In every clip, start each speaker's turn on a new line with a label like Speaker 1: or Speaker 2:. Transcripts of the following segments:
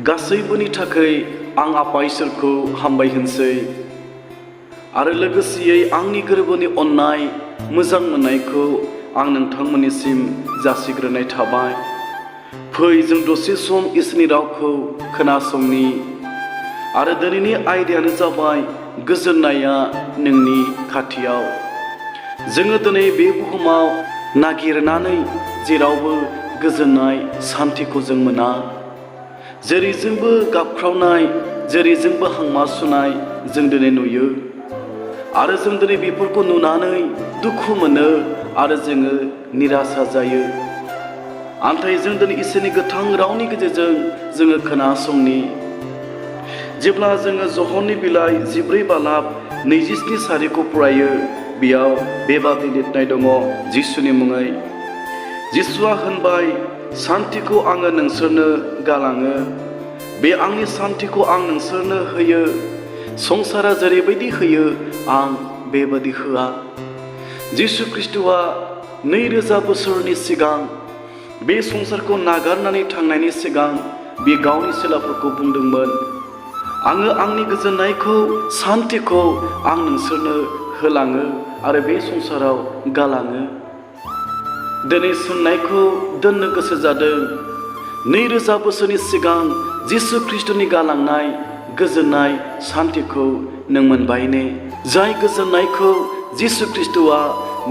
Speaker 1: गासैबोनि थाखाय आं आफा इसोरखौ हामबाय होनसै आरो लोगोसेयै आंनि गोरबोनि अननाय मोजां मोननायखौ आं नोंथांमोननिसिम जासिग्रोनाय थाबाय। फै जों दसे सम इसोरनि रावखौ खोनासंनि आरो दिनैनि आयदायानो जाबाय गोजोननाया नोंनि खाथियाव। जोङो दिनै बे बुहुमाव नागिरनानै जेरावबो गोजोननाय सान्थिखौ जों मोना। जेरैजोंबो गाबख्रावनाय, जेरैजोंबो हांमा सुनाय जों दिनै नुयो आरो जों दिनै बेफोरखौ नुनानै दुखु मोनो आरो जोङो निरासा जायो। नाथाय जों दिनै इसोरनि गोथां रावनि गेजेरजों जोङो खोनासंनि। जेब्ला जोङो जहननि बिलाइ 14:27 फरायो, बेयाव बेबादि लिरनाय दङ जिसुनि मुङै। जिसुआ होनबाय, सान्थिखौ आङो नोंसोरनो गालाङो, बे आंनि सान्थिखौ आं नोंसोरनो होयो। संसारा जेरैबायदि होयो आं बेबादि होआ। जिसु ख्रिस्ट'आ 2000 बोसोरनि सिगां बे संसारखौ नागारनानै थांनायनि सिगां बे गावनि चेलाफोरखौ बुंदोंमोन, आङो आंनि गोजोननायखौ, सान्थिखौ आं नोंसोरनो होलाङो आरो बे संसाराव गालाङो। दिनै सोंनायखौ दोननो गोसो जादों, 2000 बोसोरनि सिगां जिसु ख्रिस्ट'नि गालांनाय गोजोननाय सान्थिखौ नों मोनबाय ने? जाय गोजोननायखौ जिसु ख्रिस्ट'आ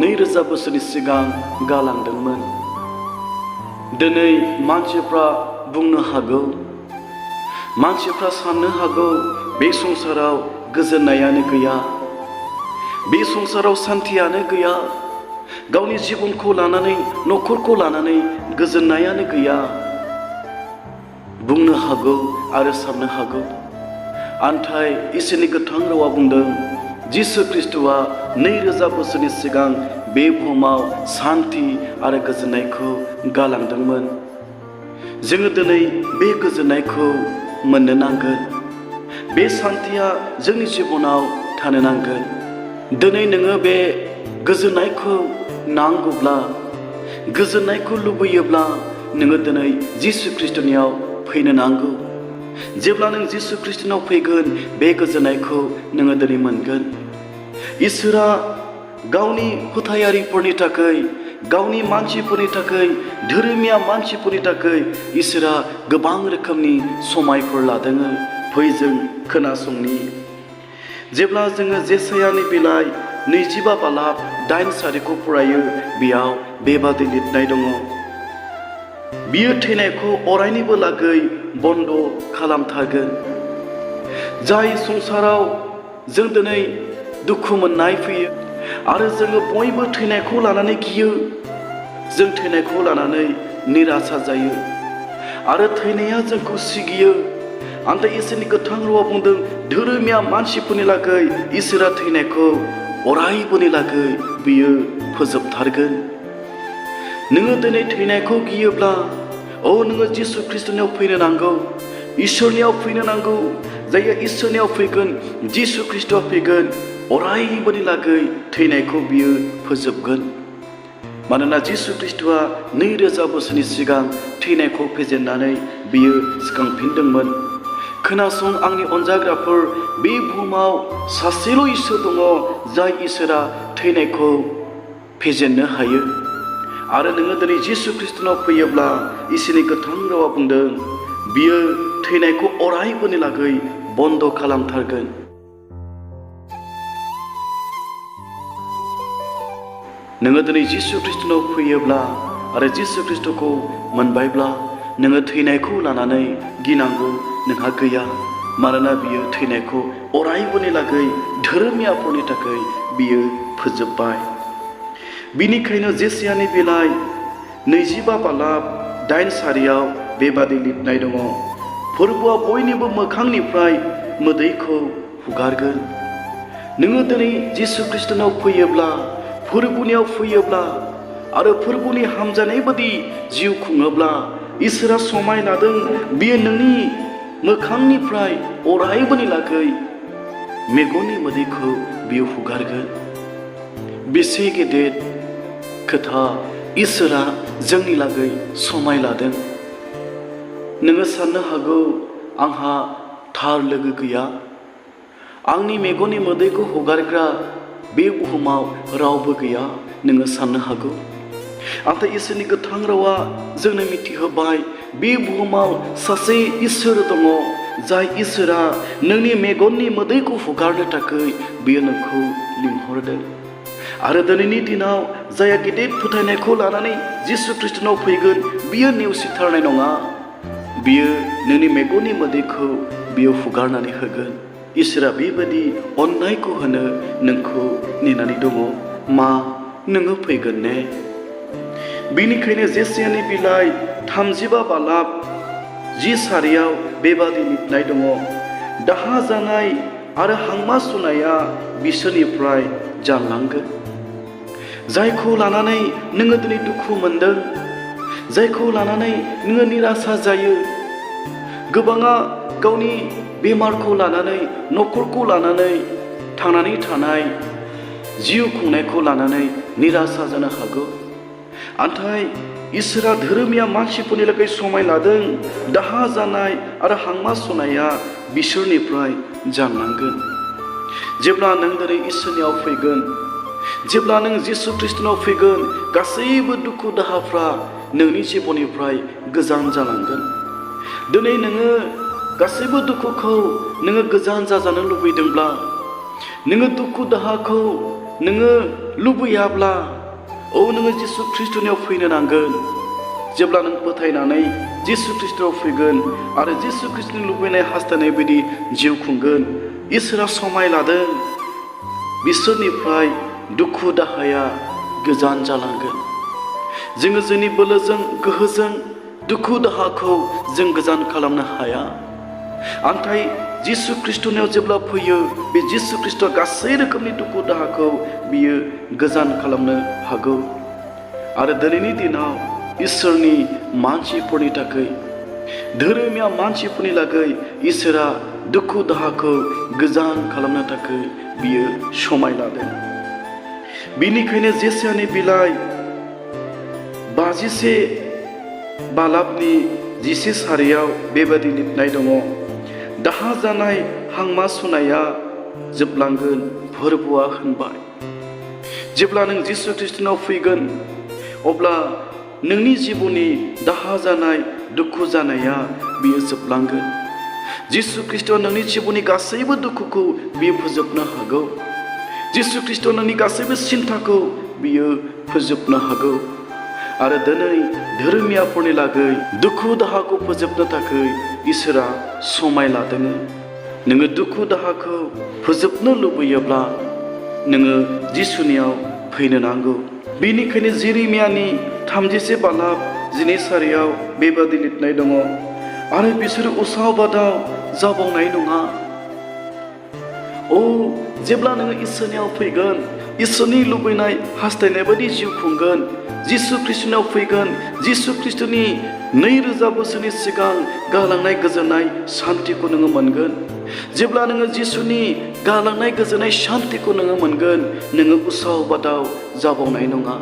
Speaker 1: 2000 बोसोरनि सिगां गालांदोंमोन। दिनै मानसिफ्रा बुंनो हागौ, मानसिफ्रा साननो हागौ, बे संसाराव गोजोननायानो गैया, बे संसाराव सान्थियानो गैया, गावनि जिबनखौ लानानै, न'खरखौ लानानै गोजोननायानो गैया बुंनो हागौ आरो साननो हागौ। नाथाय इसोरनि गोथां रावा बुंदों, जिसु ख्रिस्ट'आ 2000 बोसोरनि सिगां बे बुहुमाव सान्थि आरो गोजोननायखौ गालांदोंमोन। जोङो दिनै बे गोजोननायखौ मोननो नांगोन। बे सान्थिया जोंनि जिबनाव थानो नांगोन। दिनै नोङो बे गोजोननायखौ नांगौब्ला, गोजोननायखौ लुबैयोब्ला नोङो दिनै जिसु ख्रिस्ट'नियाव फैनो नांगौ। जेब्ला नों जिसु ख्रिस्ट'नाव फैगोन, बे गोजोननायखौ नोङो दिनै मोनगोन। इसोरा गावनि फोथायारिफोरनि थाखाय, गावनि मानसिफोरनि थाखाय, धोरोमिया मानसिफोरनि थाखाय इसोरा गोबां रोखोमनि समायफोर लादों। फै जों खोनासंनि। जेब्ला जोङो जेसायानि बिलाइ 25:8 फरायो, बेयाव बेबादि लिरनाय दङ, बियो थैनायखौ अरायनिबो लागै बन्द खालामथारगोन। जाय संसाराव जों दिनै दुखु मोननाय फैयो आरो जोङो बयबो थैनायखौ लानानै गियो, जों थैनायखौ लानानै निरासा जायो आरो थैनाया जोंखौ सिगियो। नाथाय इसोरनि गोथां रावा बुंदों, धोरोमिया मानसिफोरनि लागै इसोरा थैनायखौ अरायबोनि लागै बियो फोजोबथारगोन। नोङो दिनै थैनायखौ गियोब्ला, नोङो जिसु ख्रिस्ट'नियाव फैनो नांगौ, इसोरनियाव फैनो नांगौ। जाय इसोरनियाव फैगोन, जिसु ख्रिस्ट'आ फैगोन, अरायबोनि लागै थैनायखौ बियो फोजोबगोन। मानोना जिसु ख्रिस्ट'आ 2000 बोसोरनि सिगां थैनायखौ फेजेननानै बियो सिखांफिनदोंमोन। खोनासं आंनि अनजाग्राफोर, बे बुहुमाव सासेल' इसोर दङ, जाय इसोरा थैनायखौ फेजेननो हायो। आरो नोङो दिनै जिसु ख्रिस्ट'नाव फैयोब्ला, इसोरनि गोथां रावा बुंदों, बियो थैनायखौ अरायबोनि लागै बन्द खालामथारगोन। नोङो दिनै जिसु ख्रिस्ट'नाव फैयोब्ला आरो जिसु ख्रिस्ट'खौ मोनबायब्ला, नोङो थैनायखौ लानानै गिनांगौ नोंहा गैया। मानोना बियो थैनायखौ अरायबोनि लागै धोरोमियाफोरनि थाखाय बियो फोजोबबाय। बिनिखायनो जेसायानि बिलाइ 25:8 बेबादि लिरनाय दङ, फोरबोआ बयनिबो मोखांनिफ्राय मोदैखौ हुगारगोन। नोङो दिनै जिसु ख्रिस्ट'नाव फैयोब्ला, फोरबोनियाव फैयोब्ला आरो फोरबोनि हामजानाय बादि जिउ खुङोब्ला, इसोरा समाय लादों, बियो नोंनि मोखांनिफ्राय अरायबोनि लागै मेगननि मोदैखौ बियो हुगारगोन। बेसे गेदेर खोथा इसोरा जोंनि लागै समाय लादों। नोङो साननो हागौ, आंहा थार लोगो गैया। आंनि मेगननि मोदैखौ हगारग्रा बे बुहुमाव रावबो गैया नोङो साननो हागौ। नाथाय इसोरनि गोथां रावा जोंनो मिथिहोबाय बे बुहुमाव सासे इसोर दङ, जाय इसोरा नोंनि मेगननि मोदैखौ हुगारनो थाखाय बियो नोंखौ लिंहरदों। आरो दिनैनि दिनाव जायहा गिदिर फोथायनायखौ लानानै जिसु ख्रिस्टनाव फैगोन बियो नेवसिथारनाय नङा। बियो नोंनि मेगननि मोदैखौ बियो हुगारनानै होगोन। इसोरा बेबायदि अननायखौ होनो नोंखौ नेनानै दङ। मा नोङो फैगोन ने? बेनिखायनो जेसायानि बिलाइ 35 बालाब 10 सारियाव बेबादि लिरनाय दङ, दाहा जानाय आरो हांमा सुनाया बिसोरनिफ्राय जानलांगोन। जायखौ लानानै नोङो दिनै दुखु मोनदों, जायखौ लानानै नोङो निराशा जायो, गोबाङा गावनि बेमारखौ लानानै, न'खरखौ लानानै, थांनानै थानाय जिउ खुंनायखौ लानानै निराशा जानो हागौ। नाथाय इसोरा धोरोमिया मानसिफोरनि लागै समाय लादों। दाहा जानाय आरो हांमा सुनाया बिसोरनिफ्राय जानलांगोन। जेब्ला नों दिनै इसोरनियाव फैगोन, जेब्ला नों जिसु ख्रिस्टनाव फैगोन, गासैबो दुखु दाहाफ्रा नोंनि जिबननिफ्राय गोजान जालांगोन। दिनै नोङो गासैबो दुखुखौ नोङो गोजान जाजानो लुबैदोंब्ला, नोङो दुखु दाहाखौ नोङो लुबैयाब्ला, नोङो जिसु ख्रिस्टनियाव फैनो नांगोन। जेब्ला नों फोथायनानै जिसु ख्रिस्टआव फैगोन आरो जिसु ख्रिस्टनि लुबैनाय हास्थायनाय बायदि जिउ खुंगोन, इसोरा समाय लादों। बिसोरनिफ्राय दुखु दाहाया गोजान जालांगोन। जोङो जोंनि बोलोजों, गोहोजों दुखु दाहाखौ जों गोजान खालामनो हाया। नाथाय जिसु ख्रिस्टनियाव जेब्ला फैयो, बे जिसु ख्रिस्टआ गासै रोखोमनि दुखु दाहाखौ बियो गोजान खालामनो हागौ। आरो दिनैनि दिनाव इसोरनि मानसिफोरनि थाखाय, धोरोमिया मानसिफोरनि लागै इसोरा दुखु दाहाखौ गोजान खालामनो थाखाय बियो समाय लादों। बेनिखायनो जेसायानि बिलाइ 51 बालाबनि 10 सारियाव बेबादि लिरनाय दङ, दाहा जानाय हांमा सुनाया जोबलांगोन, फोरबोआ होनबाय। जेब्ला नों जिसु ख्रिस्टनाव फैगोन, अब्ला नोंनि जिबननि दाहा जानाय, दुखु जानाया बियो जोबलांगोन। जिसु ख्रिस्टआ नोंनि जिबननि गासैबो दुखुखौ बियो फोजोबनो हागौ। जिसु ख्रिस्टआ नोंनि गासैबो सिन्थाखौ बियो फोजोबनो हागौ। आरो दिनै धोरोमियाफोरनि लागै दुखु दाहाखौ फोजोबनो थाखाय इसोरा समाय लादों। नोङो दुखु दाहाखौ फोजोबनो लुबैयोब्ला नोङो जिसुनियाव फैनो नांगौ। बेनिखायनो जेरेमियानि 31 बालाब 12 सारियाव बेबादि लिरनाय दङ, आरो बिसोरो उसाव बादाव जाबावनाय नङा। जेब्ला नोङो इसोरनियाव फैगोन, इसोरनि लुबैनाय हास्थायनाय बायदि जिउ खुंगोन, जिसु ख्रिस्टनाव फैगोन, जिसु ख्रिस्टनि 2000 बोसोरनि सिगां गालांनाय गोजोननाय सान्थिखौ नोङो मोनगोन। जेब्ला नोङो जिसुनि गालांनाय गोजोननाय सान्थिखौ नोङो मोनगोन, नोङो उसाव बादाव जाबावनाय नङा।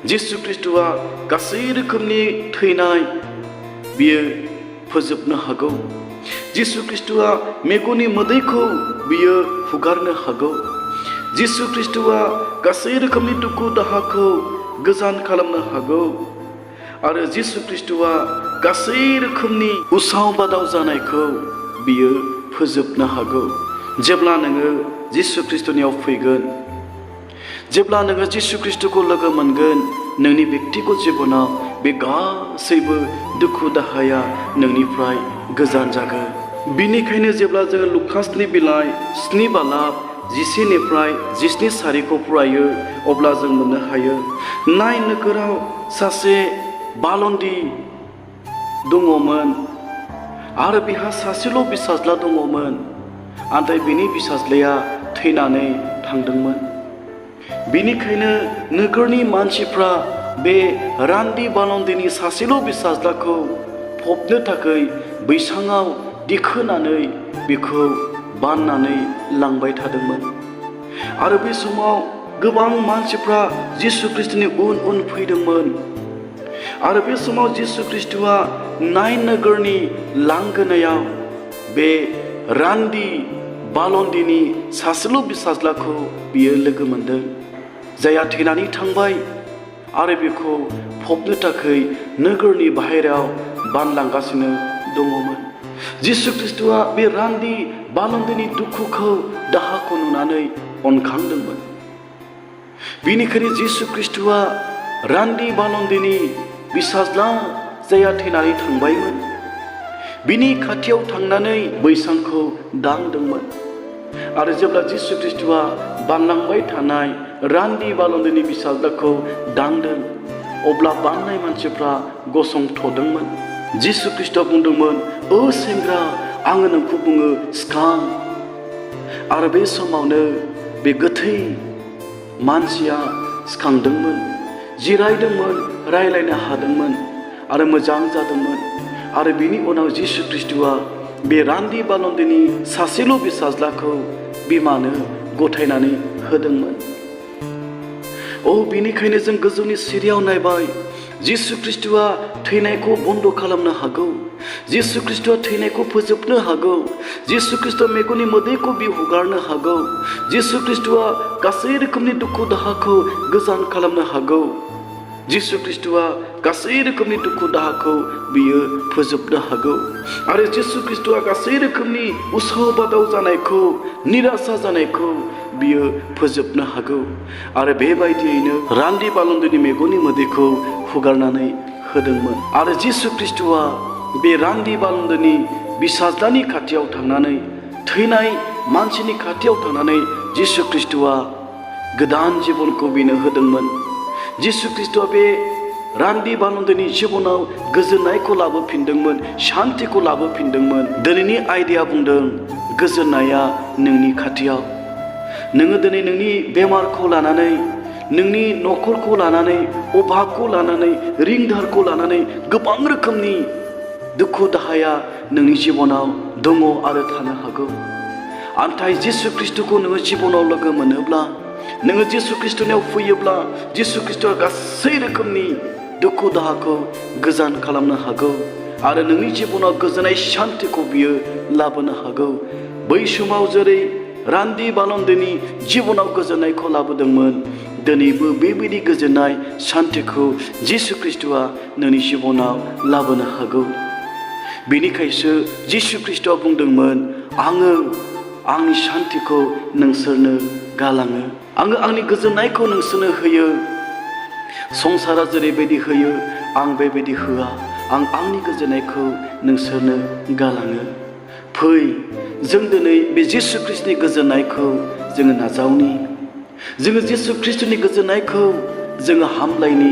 Speaker 1: जिसु ख्रिस्टआ गासै रोखोमनि थैनाय बियो फोजोबनो हागौ। जिसु ख्रिस्टआ मेगननि मोदैखौ बियो हुगारनो हागौ। जिसु ख्रिस्टआ गासै रोखोमनि दुखु दाहाखौ गोजान खालामनो हागौ। आरो जिसु ख्रिस्टआ गासै रोखोमनि उसाव बादाव जानायखौ बियो फोजोबनो हागौ। जेब्ला नोङो जिसु ख्रिस्टनियाव फैगोन, जेब्ला नोङो जिसु ख्रिस्टखौ लोगो मोनगोन, नोंनि बेक्तिगत जिबनाव बे गासैबो दुखु दाहाया नोंनिफ्राय गोजान जागोन। बिनिखायनो जेब्ला जोङो लुकासनि बिलाइ 7 बालाब 11निफ्राय 17 सारिखौ फरायो, अब्ला जों मोननो हायो, नाय नोगोराव सासे बालन्दि दङमोन आरो बिहा सासेल' फिसाज्ला दङमोन। नाथाय बिनि फिसाज्लाया थैनानै थांदोंमोन। बेनिखायनो नोगोरनि मानसिफ्रा बे रान्दि बालन्दिनि सासेल' फिसाज्लाखौ फबनो थाखाय बैसाङाव दिखोनानै बेखौ बाननानै लांबाय थादोंमोन। आरो बे समाव गोबां मानसिफ्रा जिसु ख्रिस्टनि उन उन फैदोंमोन। आरो बे समाव जिसु ख्रिस्ट'आ नाइन नोगोरनि लांगोनायाव बे रान्दि बालन्दिनि सासेल' फिसाज्लाखौ बियो लोगो मोनदों, जायहा थैनानै थांबाय आरो बेखौ फबनो थाखाय नोगोरनि बाहेरायाव बानलांगासिनो दङमोन। जिसु ख्रिस्ट'आ बे रान्दि बालन्दिनि दुखुखौ दाहाखौ नुनानै अनखांदोंमोन। बेनिखायनो जिसु ख्रिस्ट'आ रान्दि बालन्दिनि फिसाज्ला जायहा थैनानै थांबायमोन बिनि खाथियाव थांनानै बैसांखौ दांदोंमोन। आरो जेब्ला जिसु ख्रिस्ट'आ बानलांबाय थानाय रान्दि बालन्दिनि फिसाज्लाखौ दांदों, अब्ला बाननाय मानसिफ्रा गसंथ'दोंमोन। जिसु ख्रिस्ट'आ बुंदोंमोन, ओ सेंग्रा, आङो नोंखौ बुङो, सिखां। आरो बे समावनो बे गोथै मानसिया सिखांदोंमोन, जिरायदोंमोन, रायलायनो हादोंमोन आरो मोजां जादोंमोन। आरो बिनि उनाव जिसु ख्रिस्ट'आ बे रान्दि बालन्दिनि सासेल' फिसाज्लाखौ बिमानो गथायनानै होदोंमोन। बेनिखायनो जों गोजौनि सिरियाव नायबाय, जिसु ख्रिस्ट'आ थैनायखौ बन्द खालामनो हागौ, जिसु ख्रिस्ट'आ थैनायखौ फोजोबनो हागौ, जिसु ख्रिस्ट'आ मेगननि मोदैखौ बियो हुगारनो हागौ, जिसु ख्रिस्ट'आ गासै रोखोमनि दुखु दाहाखौ गोजान खालामनो हागौ, जिसु ख्रिस्ट'आ गासै रोखोमनि दुखु दाहाखौ बियो फोजोबनो हागौ। आरो जिसु ख्रिस्ट'आ गासै रोखोमनि उसाव बादाव जानायखौ, निराशा जानायखौ बियो फोजोबनो हागौ। आरो बेबायदियैनो रान्दि बालन्दिनि मेगननि मोदैखौ हुगारनानै होदोंमोन। आरो जिसु ख्रिस्ट'आ बे रान्दि बालन्दिनि फिसाज्लानि खाथियाव थांनानै, थैनाय मानसिनि खाथियाव थांनानै जिसु ख्रिस्ट'आ गोदान जिबनखौ बिनो होदोंमोन। जिसु ख्रिस्ट'आ बे रान्दि बालन्दिनि जिबनाव गोजोननायखौ लाबोफिनदोंमोन, शान्तिखौ लाबोफिनदोंमोन। दिनैनि आयदाया बुंदों, गोजोननाया नोंनि खाथियाव। नोङो दिनै नोंनि बेमारखौ लानानै, नोंनि न'खरखौ लानानै, अभाबखौ लानानै, रिंदारखौ लानानै गोबां रोखोमनि दुखु दाहाया नोंनि जिबनाव दङ आरो थानो हागौ। नाथाय जिसु ख्रिस्ट'खौ नोङो जिबनाव लोगो मोनोब्ला, नोङो जिसु ख्रिस्ट'नियाव फैयोब्ला, जिसु ख्रिस्ट'आ गासै रोखोमनि दुखु दाहाखौ गोजान खालामनो हागौ आरो नोंनि जिबनाव गोजोननाय शान्तिखौ बियो लाबोनो हागौ। बै समाव जेरै रान्दि बालन्दिनि जिबनाव गोजोननायखौ लाबोदोंमोन, दिनैबो बेबायदि गोजोननाय शान्तिखौ जिसु ख्रिस्ट'आ नोंनि जिबनाव लाबोनो हागौ। बेनिखायसो जिसु ख्रिस्ट'आ बुंदोंमोन, आङो आंनि शान्तिखौ नोंसोरनो गालाङो, आङो आंनि गोजोननायखौ नोंसोरनो होयो। संसारा जेरैबायदि होयो आं बेबायदि होआ, आं आंनि गोजोननायखौ नोंसोरनो गालाङो। फै जों दिनै बे जिसु ख्रिस्ट'नि गोजोननायखौ जोङो नाजावनि, जोङो जिसु ख्रिस्ट'नि गोजोननायखौ जोङो हामलायनि।